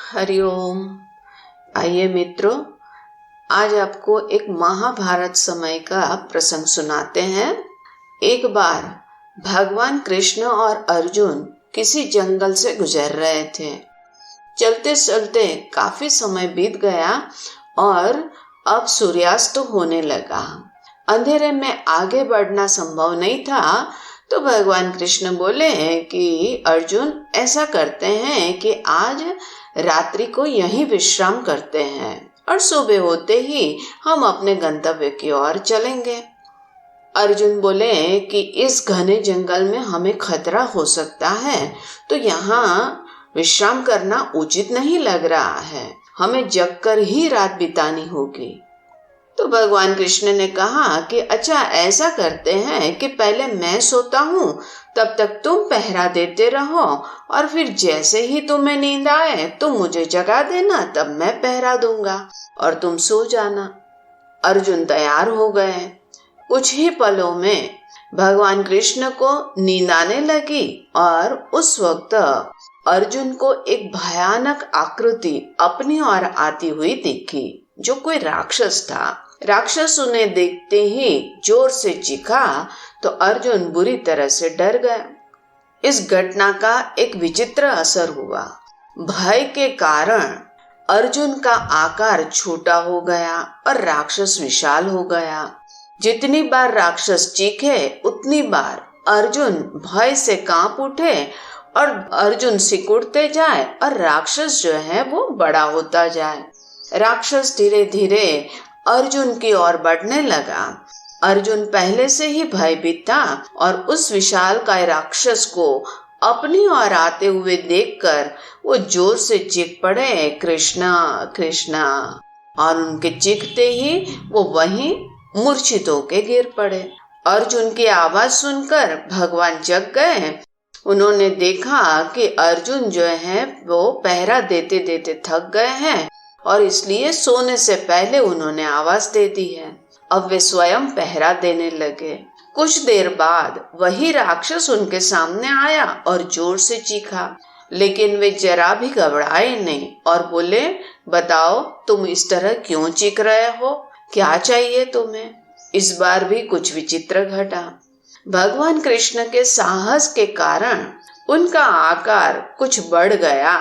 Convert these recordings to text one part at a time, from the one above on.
हरिओम। आइए मित्रों, आज आपको एक महाभारत समय का प्रसंग सुनाते हैं। एक बार भगवान कृष्ण और अर्जुन किसी जंगल से गुजर रहे थे। चलते चलते काफी समय बीत गया और अब सूर्यास्त होने लगा। अंधेरे में आगे बढ़ना संभव नहीं था, तो भगवान कृष्ण बोले कि अर्जुन, ऐसा करते हैं कि आज रात्रि को यहीं विश्राम करते हैं और सुबह होते ही हम अपने गंतव्य की ओर चलेंगे। अर्जुन बोले कि इस घने जंगल में हमें खतरा हो सकता है, तो यहाँ विश्राम करना उचित नहीं लग रहा है। हमें जगकर ही रात बितानी होगी। तो भगवान कृष्ण ने कहा कि अच्छा, ऐसा करते हैं कि पहले मैं सोता हूँ, तब तक तुम पहरा देते रहो और फिर जैसे ही तुम्हें नींद आए तुम मुझे जगा देना, तब मैं पहरा दूंगा और तुम सो जाना। अर्जुन तैयार हो गए। कुछ ही पलों में भगवान कृष्ण को नींद आने लगी और उस वक्त अर्जुन को एक भयानक आकृति अपनी ओर आती हुई दिखी, जो कोई राक्षस था। राक्षस उन्हें देखते ही जोर से चीखा, तो अर्जुन बुरी तरह से डर गया। इस घटना का एक विचित्र असर हुआ। भय के कारण अर्जुन का आकार छोटा हो गया और राक्षस विशाल हो गया। जितनी बार राक्षस चीखे, उतनी बार अर्जुन भय से कांप उठे और अर्जुन सिकुड़ते जाए और राक्षस जो है वो बड़ा होता जाए। राक्षस धीरे धीरे अर्जुन की ओर बढ़ने लगा। अर्जुन पहले से ही भयभीत था और उस विशालकाय राक्षस को अपनी ओर आते हुए देखकर वो जोर से चीख पड़े, कृष्णा कृष्णा, और उनके चीखते ही वो वहीं मूर्छित होके गिर पड़े। अर्जुन की आवाज सुनकर भगवान जग गए। उन्होंने देखा कि अर्जुन जो है वो पहरा देते देते थक गए हैं और इसलिए सोने से पहले उन्होंने आवाज दे दी है। अब वे स्वयं पहरा देने लगे। कुछ देर बाद वही राक्षस उनके सामने आया और जोर से चीखा, लेकिन वे जरा भी घबराए नहीं और बोले, बताओ तुम इस तरह क्यों चीख रहे हो, क्या चाहिए तुम्हें? इस बार भी कुछ विचित्र घटा। भगवान कृष्ण के साहस के कारण उनका आकार कुछ बढ़ गया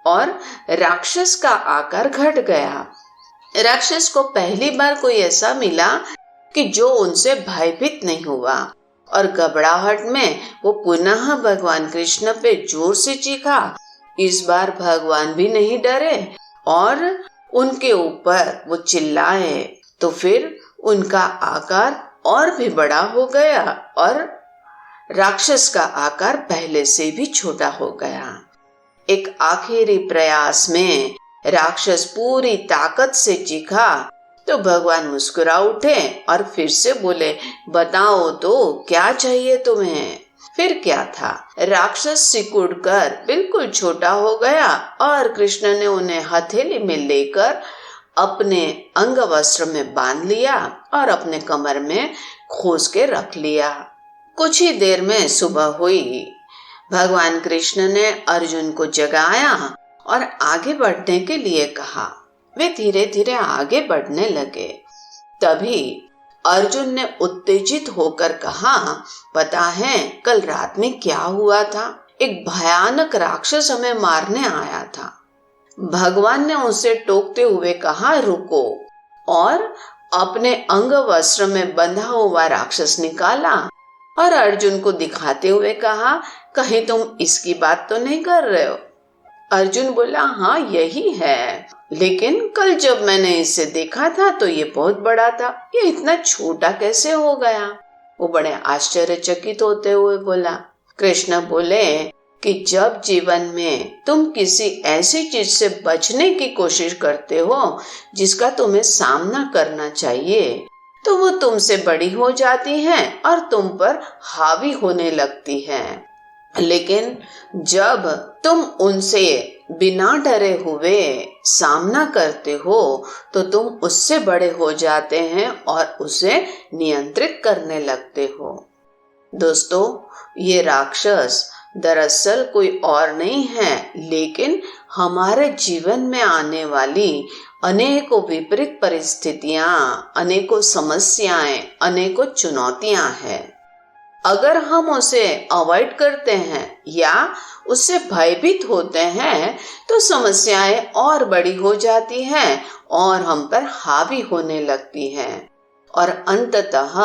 और राक्षस का आकार घट गया। राक्षस को पहली बार कोई ऐसा मिला कि जो उनसे भयभीत नहीं हुआ और घबराहट में वो पुनः भगवान कृष्ण पे जोर से चीखा। इस बार भगवान भी नहीं डरे और उनके ऊपर वो चिल्लाए, तो फिर उनका आकार और भी बड़ा हो गया और राक्षस का आकार पहले से भी छोटा हो गया। एक आखिरी प्रयास में राक्षस पूरी ताकत से चीखा, तो भगवान मुस्कुरा उठे और फिर से बोले, बताओ तो क्या चाहिए तुम्हें? फिर क्या था, राक्षस सिकुड़कर बिल्कुल छोटा हो गया और कृष्ण ने उन्हें हथेली में लेकर अपने अंग वस्त्र में बांध लिया और अपने कमर में खोस के रख लिया। कुछ ही देर में सुबह हुई। भगवान कृष्ण ने अर्जुन को जगाया और आगे बढ़ने के लिए कहा। वे धीरे धीरे आगे बढ़ने लगे। तभी अर्जुन ने उत्तेजित होकर कहा, पता है कल रात में क्या हुआ था? एक भयानक राक्षस हमें मारने आया था। भगवान ने उसे टोकते हुए कहा, रुको, और अपने अंग वस्त्र में बंधा हुआ राक्षस निकाला और अर्जुन को दिखाते हुए कहा, कहीं तुम इसकी बात तो नहीं कर रहे हो? अर्जुन बोला, हाँ यही है, लेकिन कल जब मैंने इसे देखा था तो ये बहुत बड़ा था, ये इतना छोटा कैसे हो गया? वो बड़े आश्चर्यचकित होते हुए बोला। कृष्ण बोले कि जब जीवन में तुम किसी ऐसी चीज से बचने की कोशिश करते हो जिसका तुम्हें सामना करना चाहिए, तो वो तुमसे बड़ी हो जाती है और तुम पर हावी होने लगती है। लेकिन जब तुम उनसे बिना डरे हुए सामना करते हो तो तुम उससे बड़े हो जाते हैं और उसे नियंत्रित करने लगते हो। दोस्तों, ये राक्षस दरअसल कोई और नहीं है, लेकिन हमारे जीवन में आने वाली अनेकों विपरीत परिस्थितियां, अनेकों समस्याएं, अनेकों चुनौतियां हैं। अगर हम उसे अवॉइड करते हैं या उससे भयभीत होते हैं तो समस्याएं और बड़ी हो जाती हैं और हम पर हावी होने लगती हैं और अंततः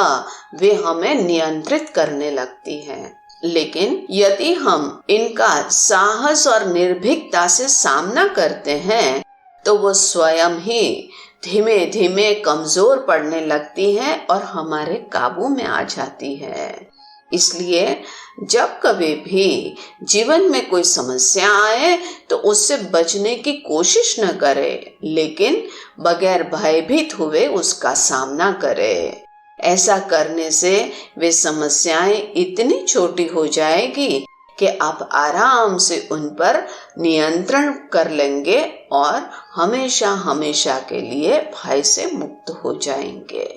वे हमें नियंत्रित करने लगती हैं। लेकिन यदि हम इनका साहस और निर्भीकता से सामना करते हैं तो वो स्वयं ही धीमे धीमे कमजोर पड़ने लगती है और हमारे काबू में आ जाती है। इसलिए जब कभी भी जीवन में कोई समस्या आए तो उससे बचने की कोशिश न करें, लेकिन बगैर भयभीत हुए उसका सामना करें। ऐसा करने से वे समस्याएं इतनी छोटी हो जाएगी कि आप आराम से उन पर नियंत्रण कर लेंगे और हमेशा हमेशा के लिए भय से मुक्त हो जाएंगे।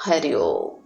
हरि ओम।